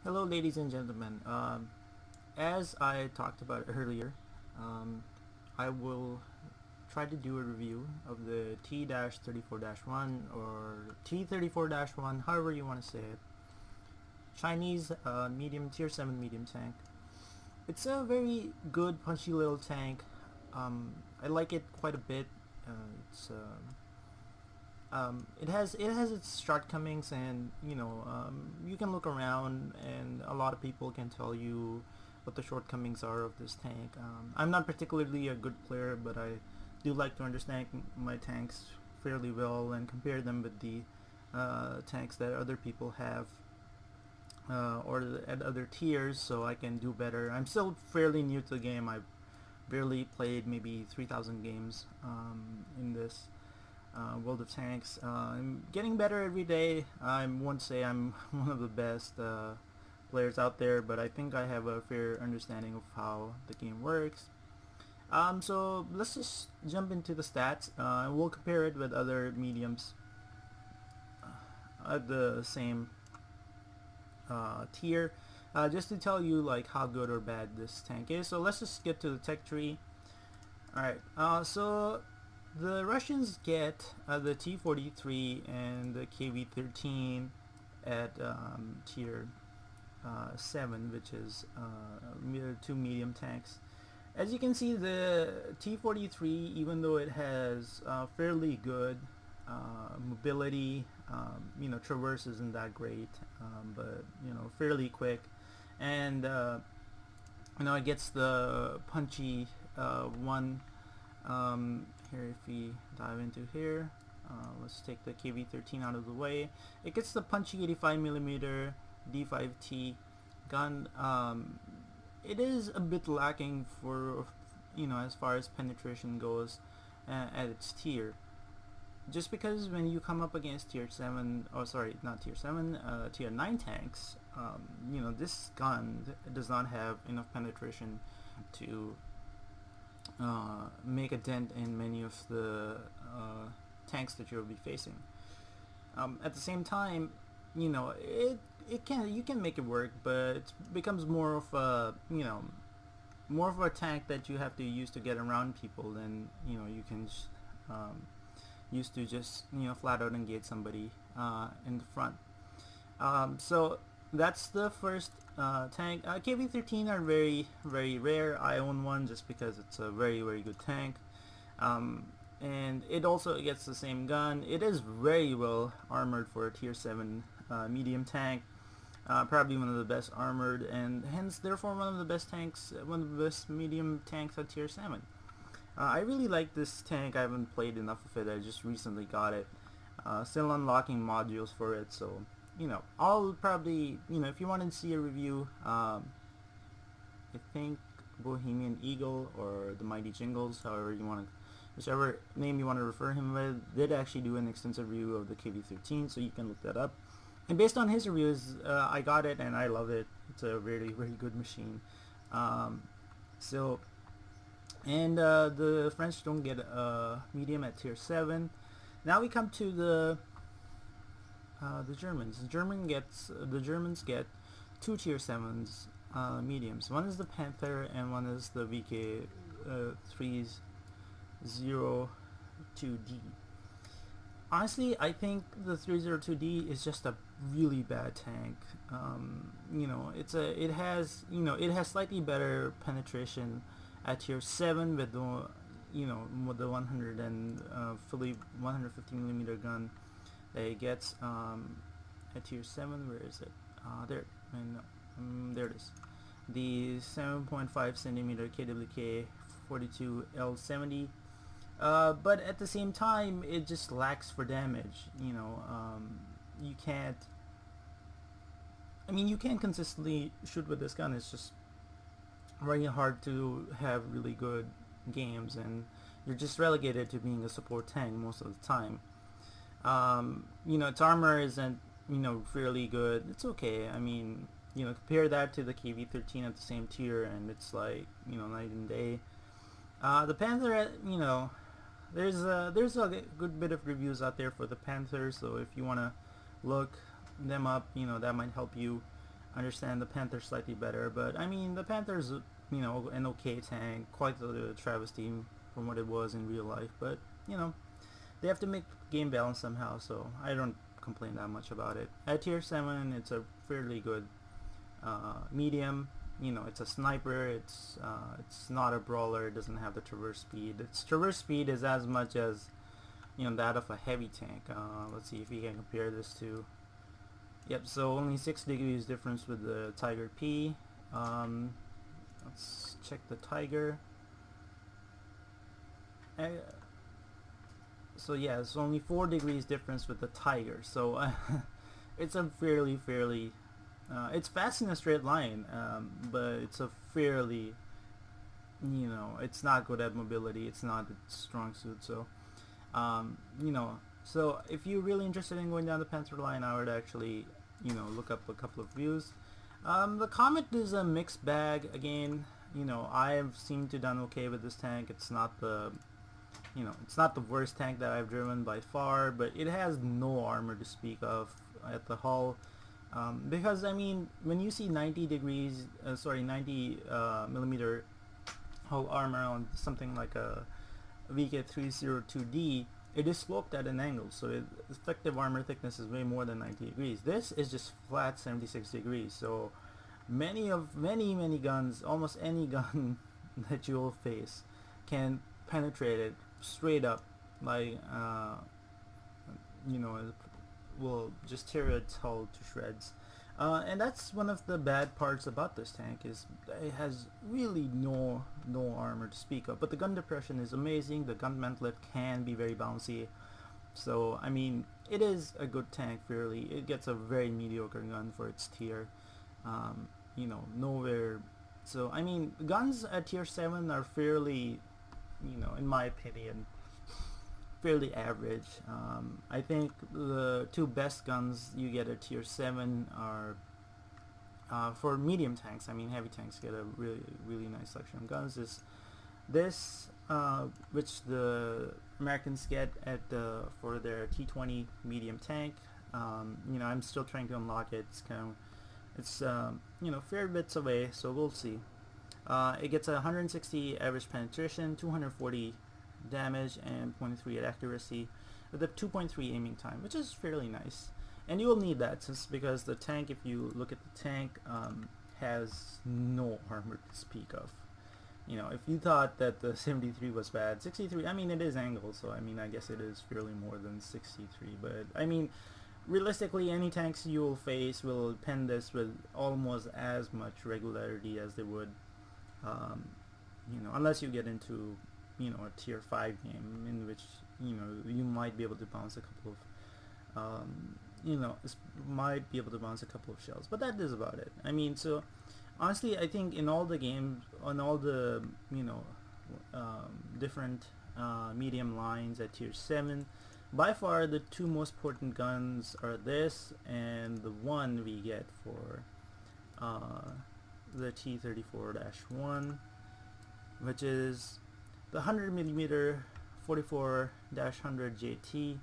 Hello, ladies and gentlemen. As I talked about earlier, um, I will try to do a review of the T-34-1 or T-34-1, however you want to say it. Chinese medium tier 7 medium tank. It's a very good punchy little tank. I like it quite a bit. It has its shortcomings, and you can look around, and a lot of people can tell you what the shortcomings are of this tank. I'm not particularly a good player, but I do like to understand my tanks fairly well and compare them with the tanks that other people have at other tiers, so I can do better. I'm still fairly new to the game. I've barely played maybe 3,000 games in this World of Tanks. I'm getting better every day. I won't say I'm one of the best players out there, but I think I have a fair understanding of how the game works. So let's just jump into the stats. We'll compare it with other mediums at the same tier, just to tell you like how good or bad this tank is. So let's just get to the tech tree. Alright, so the Russians get the T-43 and the KV-13 at tier 7, which is two medium tanks. As you can see, the T-43, even though it has fairly good mobility, traverse isn't that great, but fairly quick, and it gets the punchy one. Here, if we dive into here, let's take the KV-13 out of the way. It gets the punchy 85mm D5T gun. It is a bit lacking for, as far as penetration goes at its tier. Just because when you come up against tier 7, oh sorry, not tier 7, tier 9 tanks, this gun does not have enough penetration to make a dent in many of the tanks that you'll be facing. At the same time, you can make it work, but it becomes more of a tank that you have to use to get around people than you can use to just flat out engage somebody in the front. So that's the first tank. KV-13 are very, very rare. I own one just because it's a very, very good tank. And it also gets the same gun. It is very well armored for a tier 7 medium tank. Probably one of the best armored, and hence therefore one of the best tanks, one of the best medium tanks at tier 7. I really like this tank. I haven't played enough of it. I just recently got it. Still unlocking modules for it, so I'll probably, if you want to see a review, I think Bohemian Eagle or the Mighty Jingles, whichever name you want to refer him with, did actually do an extensive review of the KV-13, so you can look that up. And based on his reviews, I got it and I love it. It's a very, very good machine. The French don't get a medium at tier 7. Now we come to the Germans. The Germans get two tier 7s mediums. One is the Panther and one is the VK 302D. Honestly, I think the 302D is just a really bad tank. It has slightly better penetration at tier 7 with the with the 150mm gun that it gets at tier 7. Where is it? There it is. The 7.5cm KWK 42L70. But at the same time, it just lacks for damage. You can't. You can consistently shoot with this gun. It's just very hard to have really good games, and you're just relegated to being a support tank most of the time. Its armor isn't fairly good. It's okay. Compare that to the KV-13 at the same tier, and it's like night and day. The Panther, there's a good bit of reviews out there for the Panther, so if you want to look them up, that might help you. understand the Panther's slightly better, but I mean the Panther's, you know, an okay tank, quite a travesty from what it was in real life, but you know, they have to make game balance somehow, so I don't complain that much about it. At tier 7, it's a fairly good medium. You know, it's a sniper, it's not a brawler, it doesn't have the traverse speed. Its traverse speed is as much as, you know, that of a heavy tank. Let's see if we can compare this to. Yep, so only 6 degrees difference with the Tiger P. Let's check the Tiger. So yeah, it's only 4 degrees difference with the Tiger. So it's a fairly it's fast in a straight line, but it's a fairly, you know, it's not good at mobility. It's not its strong suit. So you know, so if you're really interested in going down the Panther line, I would actually, you know, look up a couple of views. The Comet is a mixed bag. Again, you know, I've seemed to done okay with this tank. It's not the, you know, it's not the worst tank that I've driven by far, but it has no armor to speak of at the hull. Because I mean, when you see 90 millimeter hull armor on something like a VK302D, it is sloped at an angle, so effective armor thickness is way more than 90 degrees. This is just flat 76 degrees. So many guns, almost any gun that you'll face, can penetrate it straight up, like you know, will just tear its hull to shreds. And that's one of the bad parts about this tank, is it has really no armor to speak of. But the gun depression is amazing. The gun mantlet can be very bouncy. So I mean, it is a good tank. Fairly, it gets a very mediocre gun for its tier. You know, nowhere. So I mean, guns at tier 7 are fairly, you know, in my opinion, fairly average. I think the 2 best guns you get at tier 7 are for medium tanks. I mean, heavy tanks get a really nice selection of guns. Is this which the Americans get at for their T-20 medium tank. You know, I'm still trying to unlock it. It's you know, fair bits away, so we'll see. It gets 160 average penetration, 240 damage, and 0.3 at accuracy, with a 2.3 aiming time, which is fairly nice. And you will need that, since because the tank, if you look at the tank, has no armor to speak of. You know, if you thought that the 73 was bad, 63, I mean, it is angled, so I mean, I guess it is fairly more than 63, but I mean, realistically, any tanks you will face will pen this with almost as much regularity as they would, you know, unless you get into, you know, a tier 5 game, in which, you know, you might be able to bounce a couple of you know, might be able to bounce a couple of shells, but that is about it. I mean, so honestly, I think in all the games, on all the, you know, different medium lines at tier 7, by far the 2 most important guns are this and the one we get for the T-34-1, which is the 100mm 44-100 JT.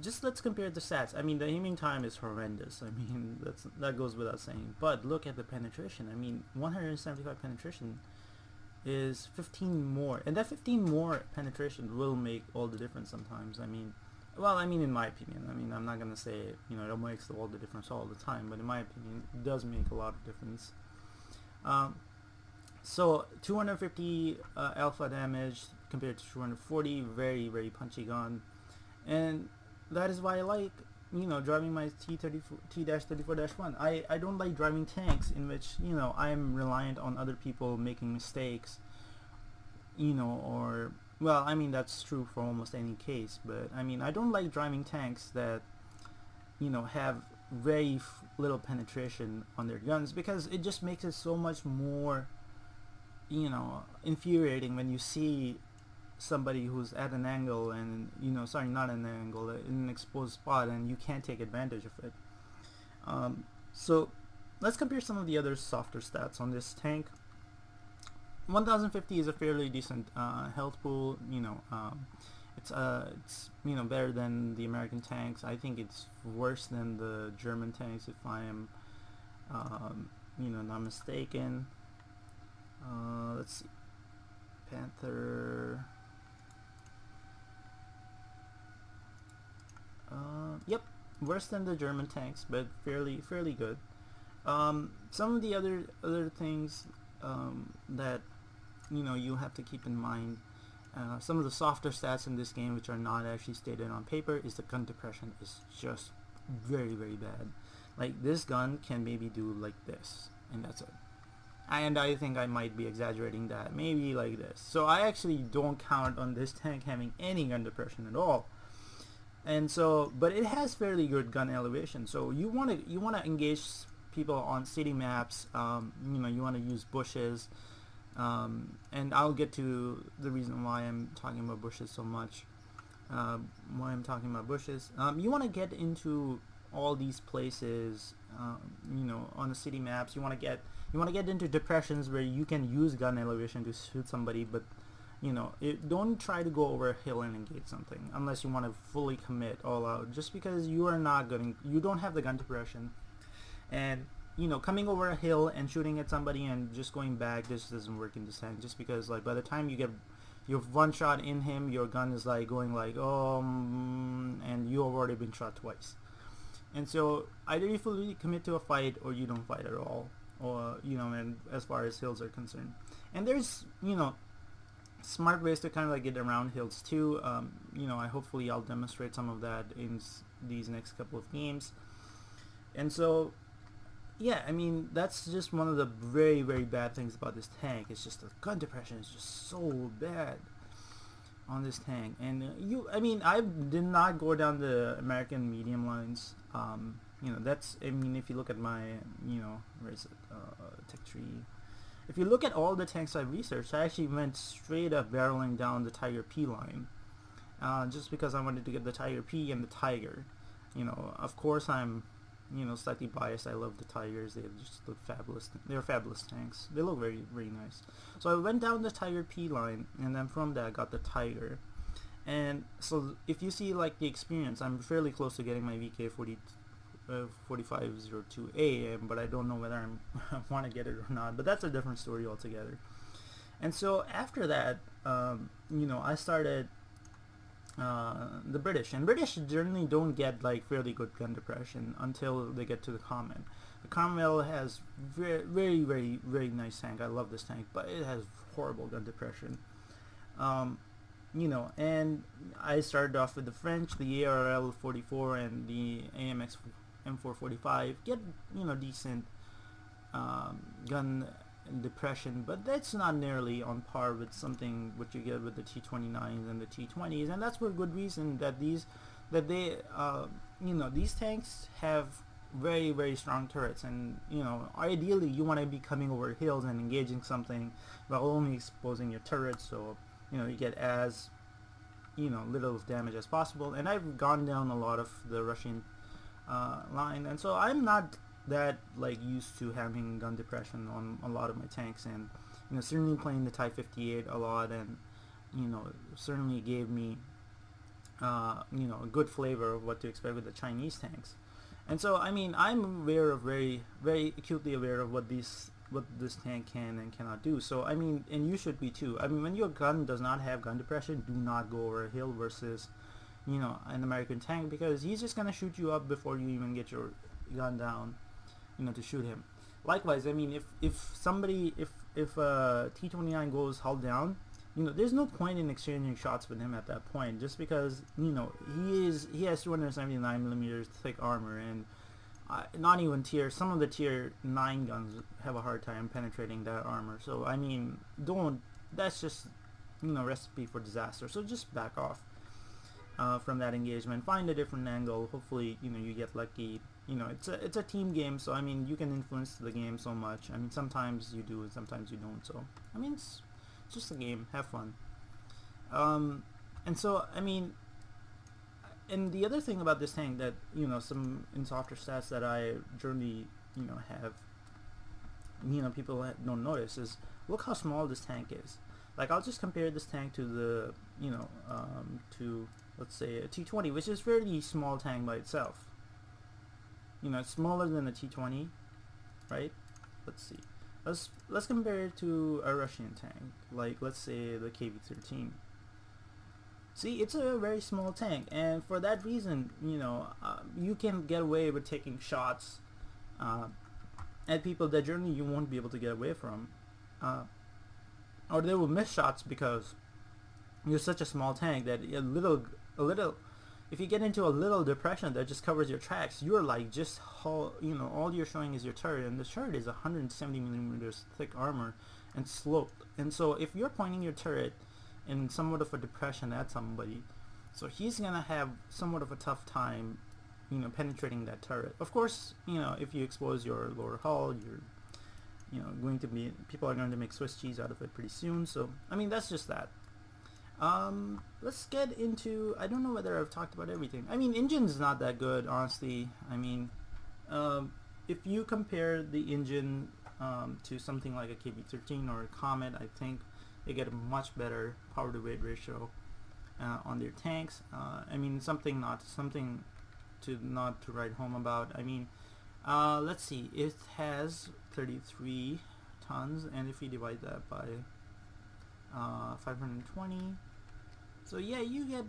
Just let's compare the stats. I mean, the aiming time is horrendous. I mean, that goes without saying. But look at the penetration. I mean, 175 penetration is 15 more, and that 15 more penetration will make all the difference sometimes. I mean, well, I mean, in my opinion. I mean, I'm not gonna say, you know, it makes all the difference all the time, but in my opinion, it does make a lot of difference. So 250 alpha damage compared to 240, very punchy gun. And that is why I like, you know, driving my T-34-1. I don't like driving tanks in which, you know, I'm reliant on other people making mistakes, you know, or, well, I mean, that's true for almost any case, but I mean, I don't like driving tanks that, you know, have very little penetration on their guns, because it just makes it so much more, you know, infuriating when you see somebody who's at an angle and, you know, sorry, not an angle, in an exposed spot, and you can't take advantage of it. So let's compare some of the other softer stats on this tank. 1050 is a fairly decent health pool. You know, it's you know, better than the American tanks. I think it's worse than the German tanks, if I am, not mistaken. Let's see, Panther. Yep, worse than the German tanks, but fairly good. Some of the other things that you have to keep in mind. Some of the softer stats in this game, which are not actually stated on paper, is the gun depression is just very bad. Like, this gun can maybe do like this, and that's it. And I think I might be exaggerating that, maybe like this. So I actually don't count on this tank having any gun depression at all. And so, but it has fairly good gun elevation. So you want to engage people on city maps. You want to use bushes. And I'll get to the reason why I'm talking about bushes so much. Why I'm talking about bushes. You want to get into all these places, on the city maps. You want to get into depressions where you can use gun elevation to shoot somebody, but don't try to go over a hill and engage something unless you want to fully commit all out. Just because you don't have the gun depression, and coming over a hill and shooting at somebody and just going back, this doesn't work in this tank. Just because, like, by the time you get your one shot in him, your gun is like going like, and you have already been shot twice. And so either you fully commit to a fight or you don't fight at all, or and as far as hills are concerned. And there's smart ways to kind of like get around hills too. Hopefully I'll demonstrate some of that in these next couple of games. And so yeah, I mean, that's just one of the very bad things about this tank. It's just the gun depression is just so bad on this tank. And I did not go down the American medium lines. If you look at my, where is it, tech tree. If you look at all the tanks I researched, I actually went straight up barreling down the Tiger P line, just because I wanted to get the Tiger P and the Tiger. Of course I'm slightly biased. I love the Tigers. They just look fabulous. They're fabulous tanks. They look very nice. So I went down the Tiger P line, and then from that I got the Tiger. And so if you see like the experience, I'm fairly close to getting my VK 4502A, but I don't know whether I want to get it or not. But that's a different story altogether. And so after that, I started the British, and British generally don't get like fairly good gun depression until they get to the Comet. The Comet has very nice tank. I love this tank, but it has horrible gun depression. And I started off with the French, the ARL 44 and the AMX M445. Get decent gun depression, but that's not nearly on par with something what you get with the T29s and the T20s, and that's for good reason that these tanks have very strong turrets, and ideally you want to be coming over hills and engaging something while only exposing your turrets, so you get as little of damage as possible. And I've gone down a lot of the Russian line, and so I'm not that like used to having gun depression on a lot of my tanks, and certainly playing the T-58 a lot, and certainly gave me a good flavor of what to expect with the Chinese tanks. And so I'm very acutely aware of what this tank can and cannot do. So and you should be too. When your gun does not have gun depression, do not go over a hill versus an American tank, because he's just gonna shoot you up before you even get your gun down to shoot him. Likewise, if a T-29 goes hull down, there's no point in exchanging shots with him at that point, just because he has 279mm thick armor, and not even some of the tier 9 guns have a hard time penetrating that armor. So that's just recipe for disaster. So just back off from that engagement, find a different angle. Hopefully you get lucky. It's a team game, so you can influence the game so much. Sometimes you do and sometimes you don't, so it's just a game. Have fun. And so and the other thing about this tank that some in softer stats that I generally have people don't notice is, look how small this tank is. Like, I'll just compare this tank to the to, let's say, a T20, which is a fairly small tank by itself. It's smaller than a T20, right? Let's see. Let's compare it to a Russian tank, like let's say the KV-13. See, it's a very small tank, and for that reason, you know, you can get away with taking shots at people that generally you won't be able to get away from, or they will miss shots because you're such a small tank that a little, if you get into a little depression that just covers your tracks, you're like just you know, all you're showing is your turret, and the turret is 170 millimeters thick armor and sloped, and so if you're pointing your turret in somewhat of a depression at somebody, so he's gonna have somewhat of a tough time, you know, penetrating that turret. Of course, you know, if you expose your lower hull, you're, you know, people are going to make Swiss cheese out of it pretty soon. So I mean, that's just that. Let's get into, I don't know whether I've talked about everything. I mean, engine's not that good, honestly. I mean, if you compare the engine to something like a KV-13 or a Comet, I think they get a much better power to weight ratio on their tanks. I mean, something to write home about. I mean, let's see, it has 33 tons, and if you divide that by 520, so yeah, you get,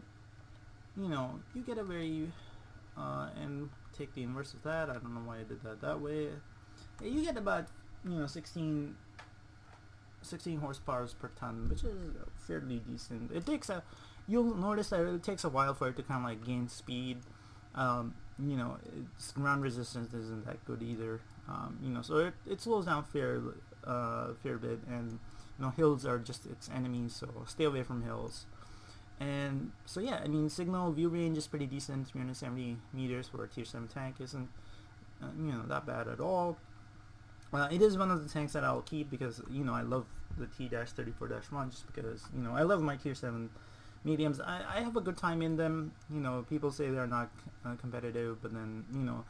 you know, you get a very and take the inverse of that. I don't know why I did that way. Yeah, you get about, you know, 16 horsepower per ton, which is fairly decent. It takes you'll notice that it takes a while for it to kind of like gain speed. You know, its ground resistance isn't that good either. You know, so it slows down fair bit, and you know, hills are just its enemies, so stay away from hills. And so yeah, I mean, signal view range is pretty decent. 370 meters for a tier 7 tank isn't you know, that bad at all. It is one of the tanks that I'll keep because, you know, I love the T-34-1 just because, you know, I love my tier 7 mediums. I have a good time in them. You know, people say they're not competitive, but then, you know,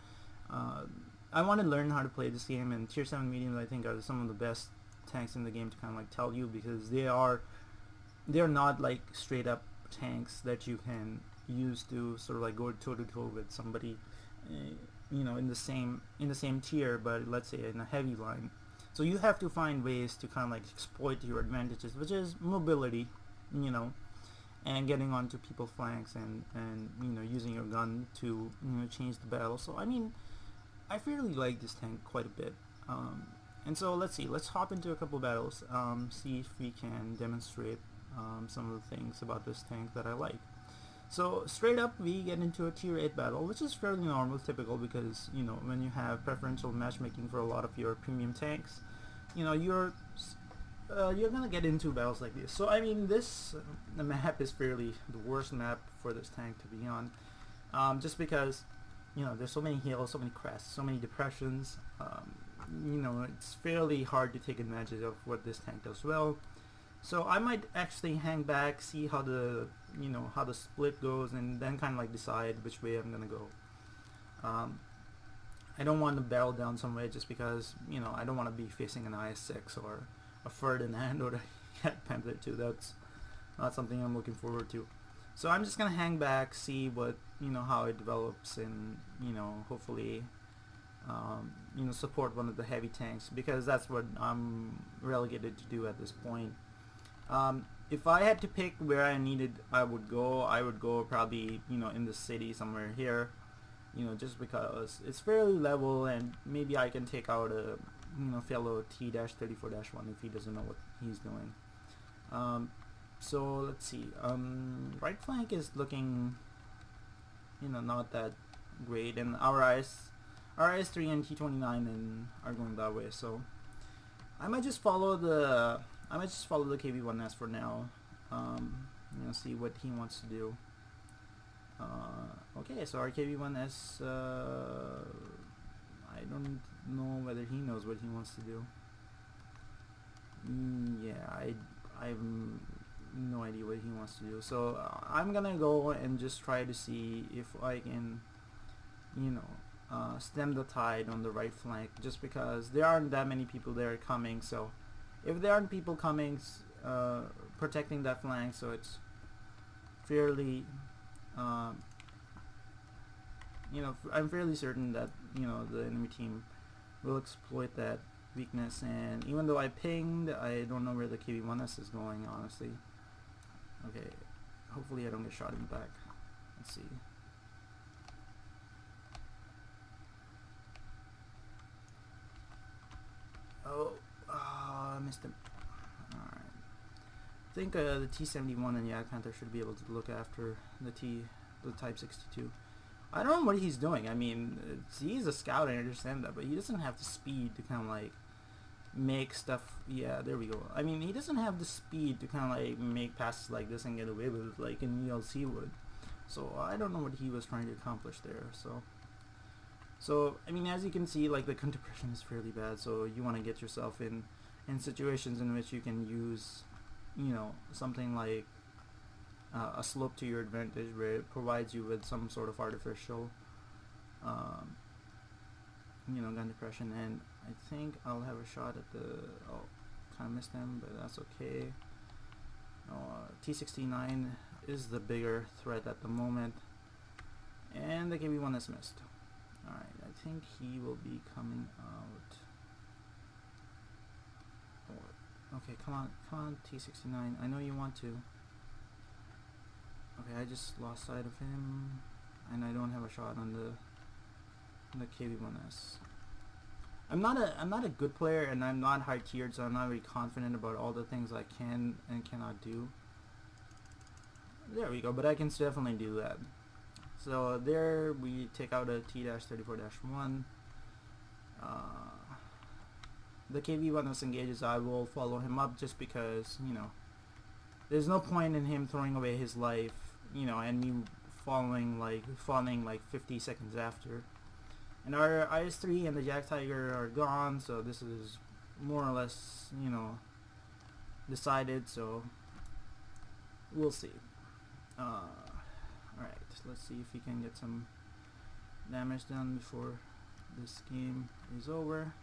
I want to learn how to play this game, and tier 7 mediums I think are some of the best tanks in the game to kind of like tell you, because they're not like straight up tanks that you can use to sort of like go toe to toe with somebody, you know, in the same tier, but let's say in a heavy line. So you have to find ways to kind of like exploit your advantages, which is mobility, you know, and getting onto people's flanks, and you know, using your gun to, you know, change the battle. So I mean, I fairly like this tank quite a bit. And so let's hop into a couple battles, see if we can demonstrate some of the things about this tank that I like. So straight up, we get into a tier 8 battle, which is fairly normal, typical, because, you know, when you have preferential matchmaking for a lot of your premium tanks, you know, you're gonna get into battles like this. So I mean, the map is fairly the worst map for this tank to be on, just because, you know, there's so many hills, so many crests, so many depressions. You know, it's fairly hard to take advantage of what this tank does well. So I might actually hang back, see how the split goes, and then kind of like decide which way I'm gonna go. I don't want to barrel down some way just because, you know, I don't want to be facing an IS-6 or a Ferdinand or a Panther 2. That's not something I'm looking forward to. So I'm just gonna hang back, see what, you know, how it develops, and, you know, hopefully you know, support one of the heavy tanks, because that's what I'm relegated to do at this point. If I had to pick where I would go probably, you know, in the city somewhere here, you know, just because it's fairly level, and maybe I can take out a, you know, fellow T-34-1 if he doesn't know what he's doing. So let's see, right flank is looking, you know, not that great, and our IS-3 and T-29 are going that way, so I might just follow the KV-1S for now. You know, see what he wants to do. Okay, so our KV-1S, I don't know whether he knows what he wants to do. Yeah, I have no idea what he wants to do. So I'm gonna go and just try to see if I can, you know, stem the tide on the right flank, just because there aren't that many people there coming. So if there aren't people coming protecting that flank, so it's fairly you know, I'm fairly certain that, you know, the enemy team will exploit that weakness. And even though I pinged, I don't know where the KB-1S is going, honestly. Okay, hopefully I don't get shot in the back. Let's see. Oh, I missed him. Alright. I think the T-71 and Yak Panther should be able to look after the Type 62. I don't know what he's doing. I mean, he's a scout, I understand that, but he doesn't have the speed to kind of like make stuff. Yeah, there we go. I mean, he doesn't have the speed to kind of like make passes like this and get away with it like an ELC would. So I don't know what he was trying to accomplish there. So I mean, as you can see, like the compression is fairly bad. So you want to get yourself in situations in which you can use, you know, something like a slope to your advantage, where it provides you with some sort of artificial, you know, gun depression. And I think I'll have a shot at the. Oh, kind of missed him, but that's okay. T-69 is the bigger threat at the moment, and the KB-1 is missed. Alright, I think he will be coming out. Okay, come on, T-69. I know you want to. Okay, I just lost sight of him, and I don't have a shot on the KB-1S. I'm not a good player, and I'm not high tiered, so I'm not very confident about all the things I can and cannot do. There we go, but I can definitely do that. So there we take out a T-34-1. The KB-1S engages. I will follow him up just because, you know, there's no point in him throwing away his life, you know, and me falling like 50 seconds after. And our IS-3 and the Jack Tiger are gone, so this is more or less, you know, decided. So we'll see. Alright, let's see if we can get some damage done before this game is over.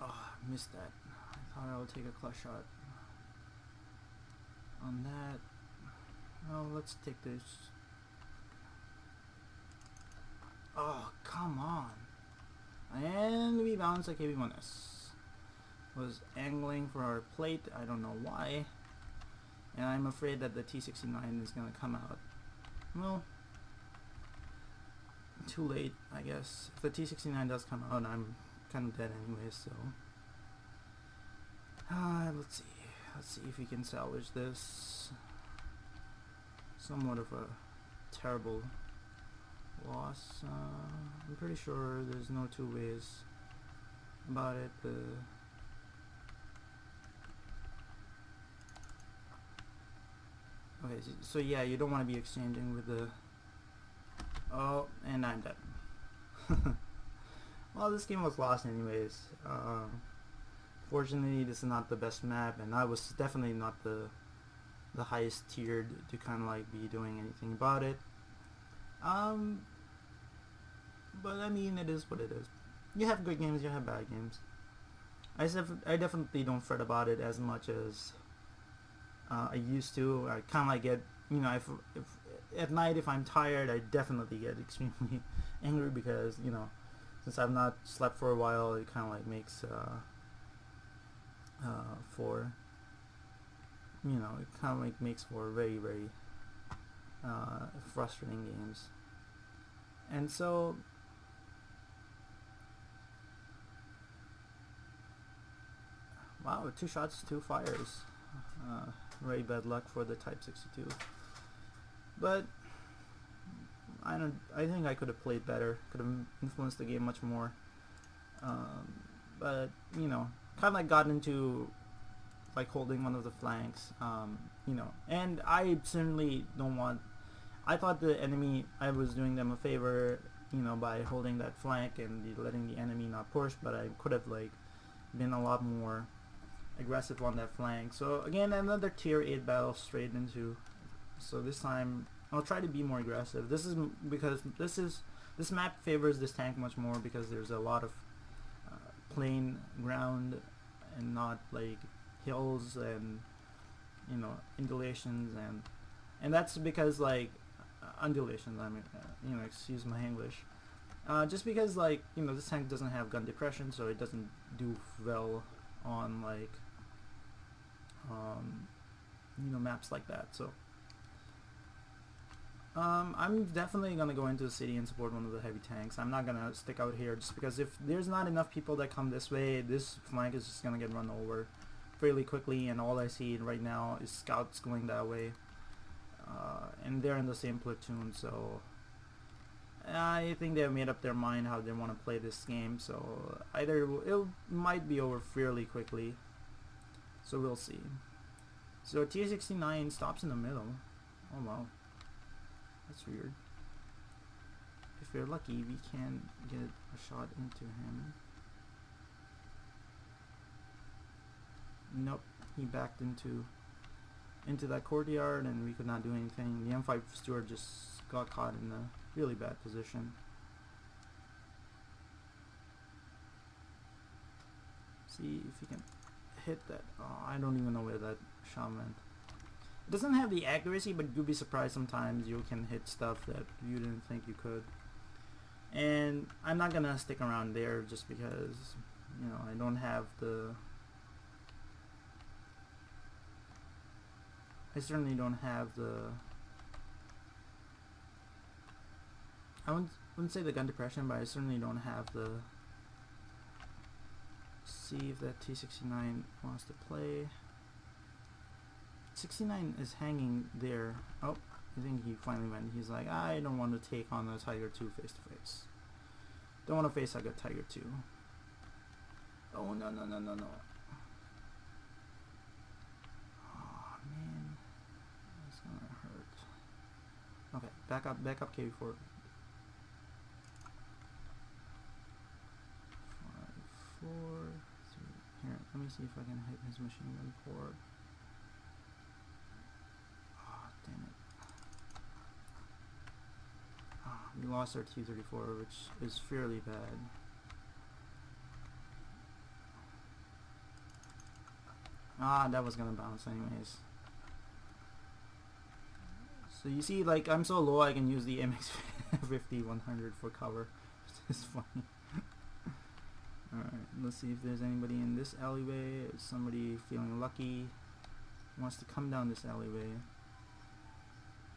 Oh, I missed that. I thought I would take a clutch shot on that. No, let's take this. Oh, come on. And we bounce a KB-1S. Was angling for our plate. I don't know why. And I'm afraid that the T-69 is going to come out. Well, too late, I guess. If the T-69 does come out, I'm kind of dead anyway, so. Let's see. Let's see if we can salvage this. Somewhat of a terrible loss. I'm pretty sure there's no two ways about it. Okay, so yeah, you don't want to be exchanging with the. Oh, and I'm dead. Well, this game was lost anyways. Fortunately, this is not the best map, and I was definitely not the highest tiered to kind of like be doing anything about it. But I mean, it is what it is. You have good games, you have bad games. I definitely don't fret about it as much as I used to. I kind of like get, you know, if at night if I'm tired, I definitely get extremely angry because, you know, since I've not slept for a while, it kind of like makes for, you know, it kind of like makes for very, very frustrating games. And so wow, 2 shots, 2 fires. Very bad luck for the Type 62. But I think I could have played better. Could have influenced the game much more. But you know, kind of like got into like holding one of the flanks. You know, and I certainly don't want. I thought the enemy, I was doing them a favor, you know, by holding that flank and letting the enemy not push. But I could have like been a lot more aggressive on that flank. So again, another tier 8 battle straight into. So this time I'll try to be more aggressive. This is because this map favors this tank much more because there's a lot of plain ground and not like hills and, you know, undulations, and that's because like undulations. I mean, excuse my English. Just because, like, this tank doesn't have gun depression, so it doesn't do well on, like, maps like that. So I'm definitely gonna go into the city and support one of the heavy tanks. I'm not gonna stick out here just because if there's not enough people that come this way, this flank is just gonna get run over fairly quickly, and all I see right now is scouts going that way, and they're in the same platoon, so I think they've made up their mind how they want to play this game, so either it might be over fairly quickly, so we'll see. So T-69 stops in the middle. Oh wow, that's weird. If we're lucky, we can get a shot into him. Nope, he backed into that courtyard and we could not do anything. The M5 Steward just got caught in a really bad position. See if you can hit that. Oh, I don't even know where that shot went. It doesn't have the accuracy, but you'll be surprised sometimes you can hit stuff that you didn't think you could. And I'm not gonna stick around there just because, I don't have the... I certainly don't have the... I wouldn't say the gun depression, but I certainly don't have the... See if that T-69 wants to play. 69 is hanging there. Oh, I think he finally went. He's like, I don't want to take on the Tiger 2 face to face. Don't want to face like a Tiger 2. Oh, no. Oh, man. That's gonna hurt. Okay, back up KV4. 5, 4, 3. Here, let me see if I can hit his machine gun port. Oh, damn it. Oh, we lost our T-34, which is fairly bad. Ah, that was gonna bounce anyways. So you see, like, I'm so low I can use the MX-50-100 for cover, which is funny. Alright, let's see if there's anybody in this alleyway. Is somebody feeling lucky wants to come down this alleyway.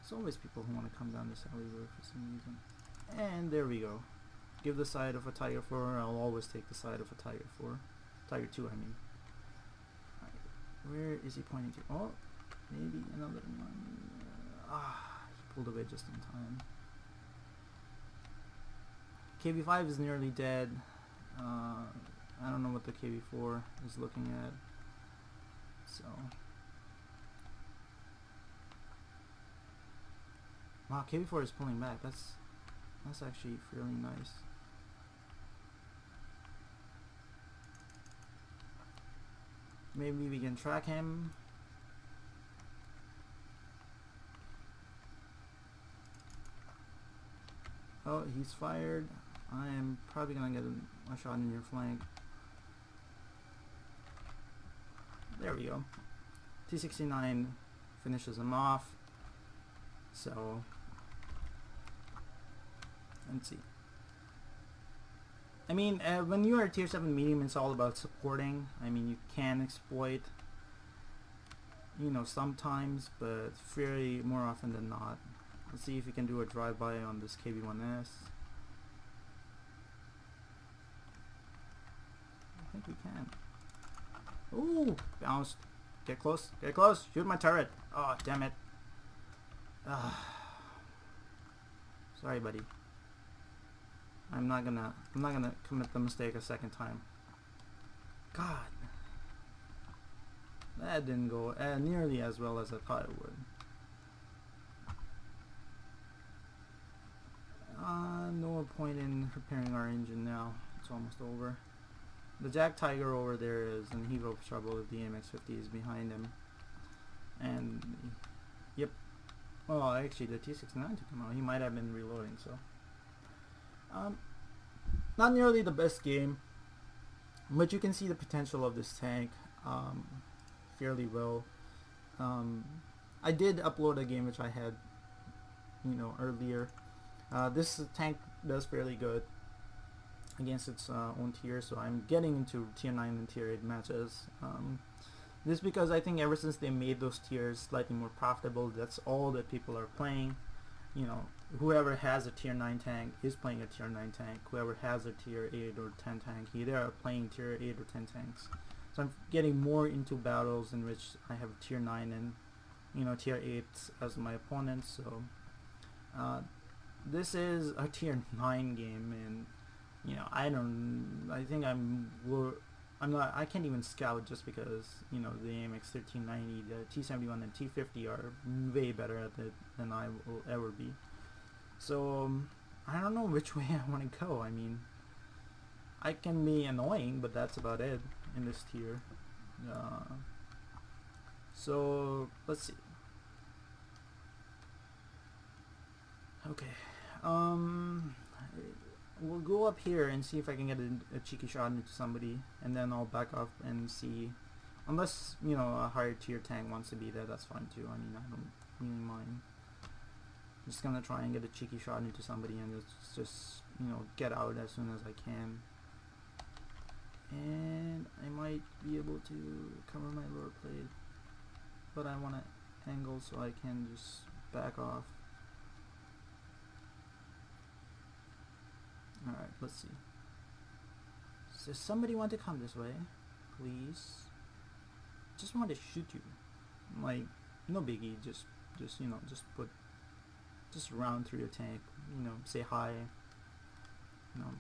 There's always people who want to come down this alleyway for some reason. And there we go. Give the side of a Tiger 4. I'll always take the side of a Tiger 4. Tiger 2, I mean. Where is he pointing to? Oh, maybe another one. He pulled away just in time. KB5 is nearly dead. I don't know what the KB4 is looking at. So. Wow, KB4 is pulling back. That's actually fairly nice. Maybe we can track him. Oh, he's fired. I am probably gonna get a shot in your flank. There we go. T-69 finishes him off. So, let's see. I mean, when you are a tier 7 medium, it's all about supporting. I mean, you can exploit, sometimes, but very more often than not. Let's see if we can do a drive-by on this KB1S. I think we can. Ooh, bounced. Get close, shoot my turret. Oh, damn it. Sorry, buddy. I'm not gonna commit the mistake a second time. God, that didn't go nearly as well as I thought it would. No point in repairing our engine now. It's almost over. The Jack Tiger over there is in heap of trouble if the MX-50 is behind him. And yep. Well, actually, the T-69 took him out. He might have been reloading, so. Not nearly the best game, but you can see the potential of this tank fairly well. I did upload a game which I had earlier. This tank does fairly good against its own tier, so I'm getting into tier 9 and tier 8 matches. This because I think ever since they made those tiers slightly more profitable, that's all that people are playing. Whoever has a tier 9 tank is playing a tier 9 tank. Whoever has a tier 8 or 10 tank, they are playing tier 8 or 10 tanks. So I'm getting more into battles in which I have tier 9 and tier 8 as my opponents. So this is a tier 9 game, and I can't even scout just because the AMX 1390, the T-71 and T-50 are way better at it than I will ever be. So I don't know which way I want to go. I mean, I can be annoying, but that's about it in this tier. So let's see. Okay, we'll go up here and see if I can get a cheeky shot into somebody, and then I'll back up and see. Unless a higher tier tank wants to be there, that's fine too. I mean, I don't really mind. I'm just gonna try and get a cheeky shot into somebody and just get out as soon as I can. And I might be able to cover my lower plate, but I want to angle so I can just back off. Alright, let's see. Does somebody want to come this way? Please? Just want to shoot you. Like, no biggie, just round through your tank, say hi.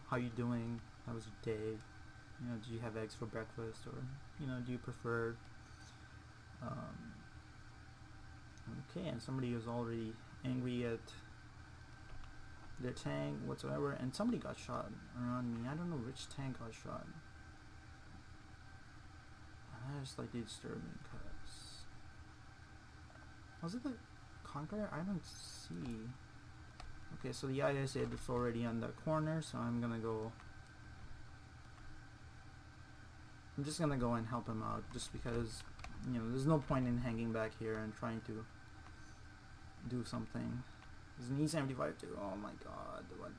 How you doing? How was your day? Do you have eggs for breakfast, or do you prefer okay, and somebody is already angry at their tank whatsoever, and somebody got shot around me. I don't know which tank got shot. That is slightly disturbing, cause was it the Conqueror? I don't see. Okay, so the ISA is already on the corner, so I'm just gonna go and help him out, just because there's no point in hanging back here and trying to do something. There's an E75 too. Oh my god, what?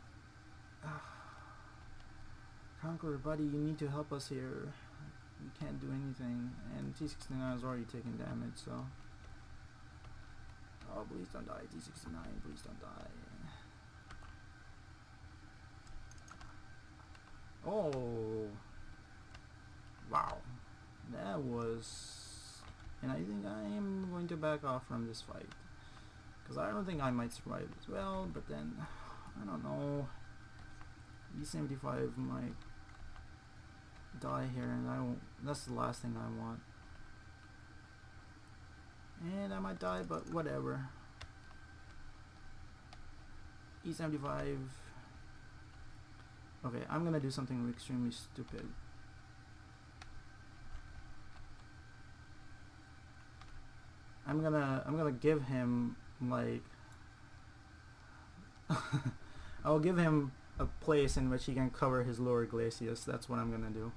Conqueror, buddy, you need to help us here. We can't do anything, and T69 is already taking damage, so oh, please don't die, T69, please don't die. Oh wow, that was, and I think I am going to back off from this fight, because I don't think I might survive as well, but then I don't know, E75 might die here, and that's the last thing I want, and I might die, but whatever. E75. Okay, I'm gonna do something extremely stupid. I'm gonna give him, like I'll give him a place in which he can cover his lower glaciers. That's what I'm gonna do.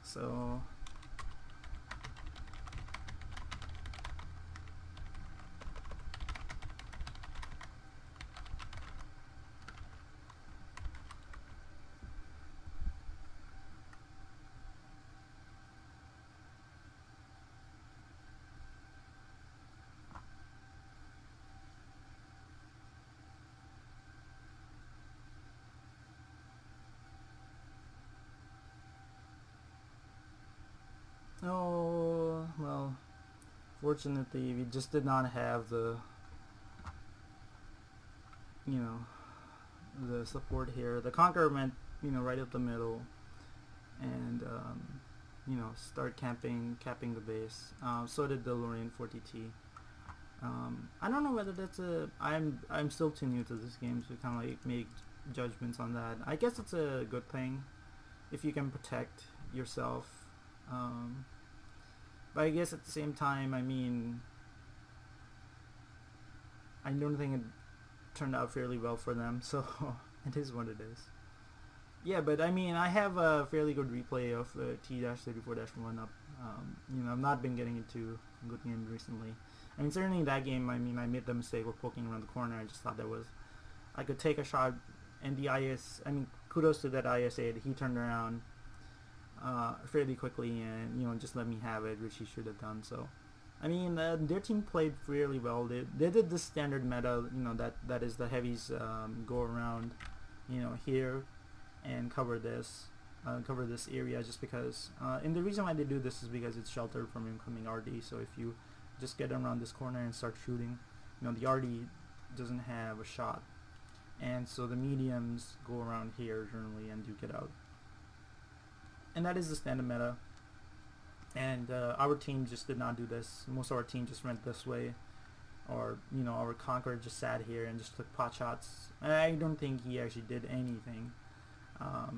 So oh, well, fortunately we just did not have the the support here. The Conqueror went right up the middle and start capping the base. So did the Lorraine 40T. I don't know whether that's I'm still too new to this game to kind of like make judgments on that. I guess it's a good thing if you can protect yourself, but I guess at the same time, I mean, I don't think it turned out fairly well for them, so it is what it is. Yeah, but I mean, I have a fairly good replay of T-34-1 up. I've not been getting into good games recently. I mean, certainly in that game, I mean, I made the mistake of poking around the corner. I just thought I could take a shot, and the I mean, kudos to that IS-8. He turned around fairly quickly and, you know, just let me have it, which he should have done. So, I mean, their team played really well. They did the standard meta, you know, that is the heavies go around, you know, here and cover this area, just because. And the reason why they do this is because it's sheltered from incoming RD. So if you just get around this corner and start shooting, you know, the RD doesn't have a shot, and so the mediums go around here generally and do get out. And that is the standard meta. And our team just did not do this. Most of our team just went this way, or, you know, our Conqueror just sat here and just took pot shots. I don't think he actually did anything. I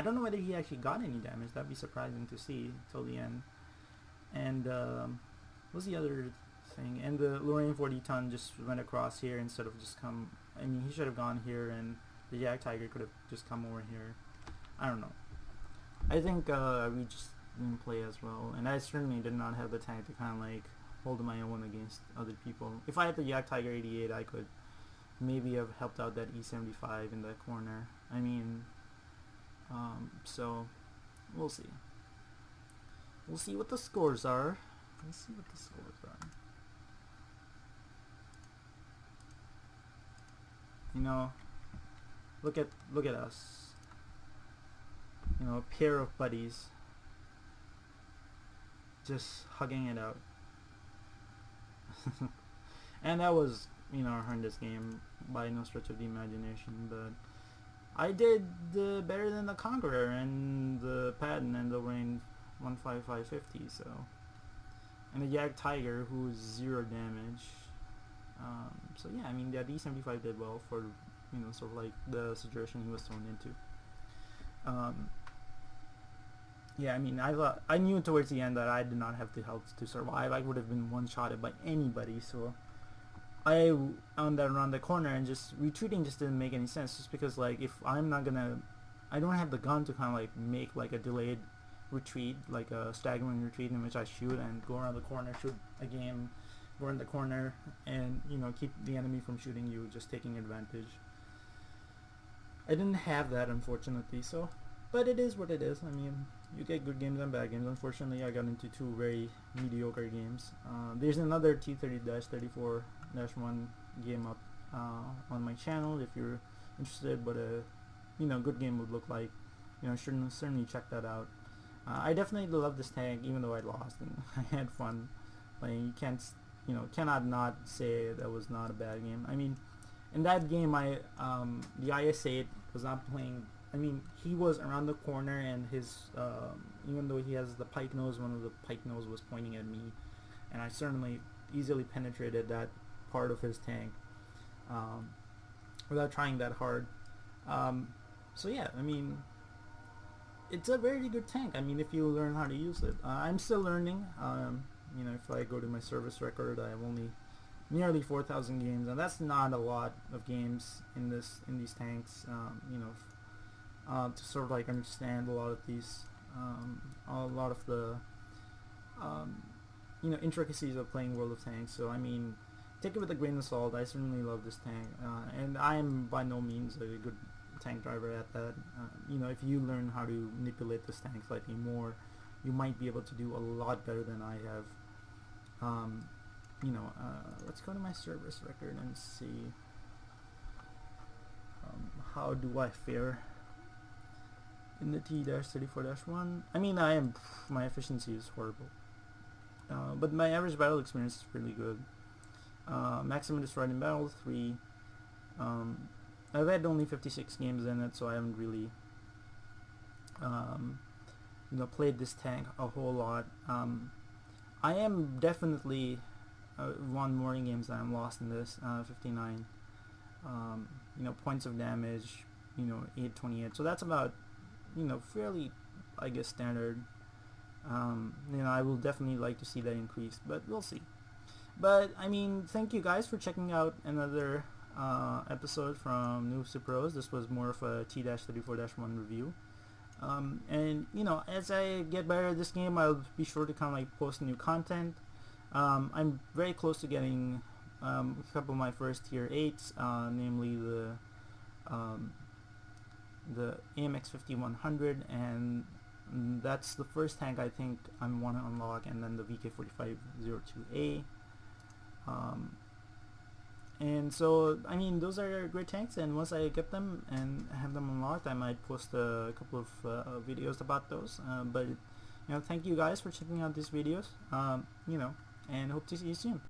don't know whether he actually got any damage. That'd be surprising to see till the end. And what's the other thing? And the Lorraine 40 ton just went across here instead of just come. I mean, he should have gone here, and the Yak Tiger could have just come over here. I don't know. I think we just didn't play as well, and I certainly did not have the tank to kind of like hold my own against other people. If I had the Yak Tiger 88, I could maybe have helped out that E75 in that corner. I mean, so we'll see. We'll see what the scores are. Let's see what the scores are. You know, look at us. You know, a pair of buddies just hugging it out. And that was, you know, a horrendous game by no stretch of the imagination, but I did better than the Conqueror and the Patton and the Rain 15550, so. And the Yak Tiger, who's 0 damage. So yeah, I mean, the D75 did well for, you know, sort of like the situation he was thrown into. Yeah, I mean, I knew towards the end that I did not have the health to survive. I would have been one-shotted by anybody, so I on that around the corner and just retreating just didn't make any sense, just because, like, if I'm not gonna, I don't have the gun to kind of like make like a delayed retreat, like a staggering retreat in which I shoot and go around the corner, shoot again, go in the corner, and, you know, keep the enemy from shooting you, just taking advantage. I didn't have that, unfortunately, so, but it is what it is. I mean, you get good games and bad games. Unfortunately, I got into 2 very mediocre games. There's another T-34-1 game up on my channel if you're interested, what a, you know, good game would look like. You know, certainly check that out. I definitely love this tank, even though I lost, and I had fun playing. You can't, you know, cannot not say that was not a bad game. I mean, in that game, the IS-8 was not playing. I mean, he was around the corner, and his, even though he has the pike nose, one of the pike nose was pointing at me, and I certainly easily penetrated that part of his tank without trying that hard. So yeah, I mean, it's a very good tank. I mean, if you learn how to use it. I'm still learning. You know, if I go to my service record, I have only nearly 4,000 games, and that's not a lot of games in these tanks. You know, to sort of like understand a lot of these, a lot of the, you know, intricacies of playing World of Tanks. So I mean, take it with a grain of salt. I certainly love this tank, and I am by no means a good tank driver at that. You know, if you learn how to manipulate this tank slightly more, you might be able to do a lot better than I have. You know, let's go to my service record and see how do I fare in the T-34-1. I mean, my efficiency is horrible, but my average battle experience is pretty good. Maximum destroyed in battle 3. I've had only 56 games in it, so I haven't really you know, played this tank a whole lot. I am definitely won more games than I'm lost in this. 59 you know, points of damage, you know, 828, so that's about, you know, fairly, I guess, standard. You know, I will definitely like to see that increased, but we'll see. But I mean, thank you guys for checking out another episode from Noob to Pros. This was more of a T-34-1 review. And, you know, as I get better at this game, I'll be sure to kind of like post new content. I'm very close to getting a couple of my first tier 8s, namely the AMX 5100, and that's the first tank I think I want to unlock, and then the VK4502A. And so, I mean, those are great tanks, and once I get them and have them unlocked, I might post a couple of videos about those. But thank you guys for checking out these videos, and hope to see you soon.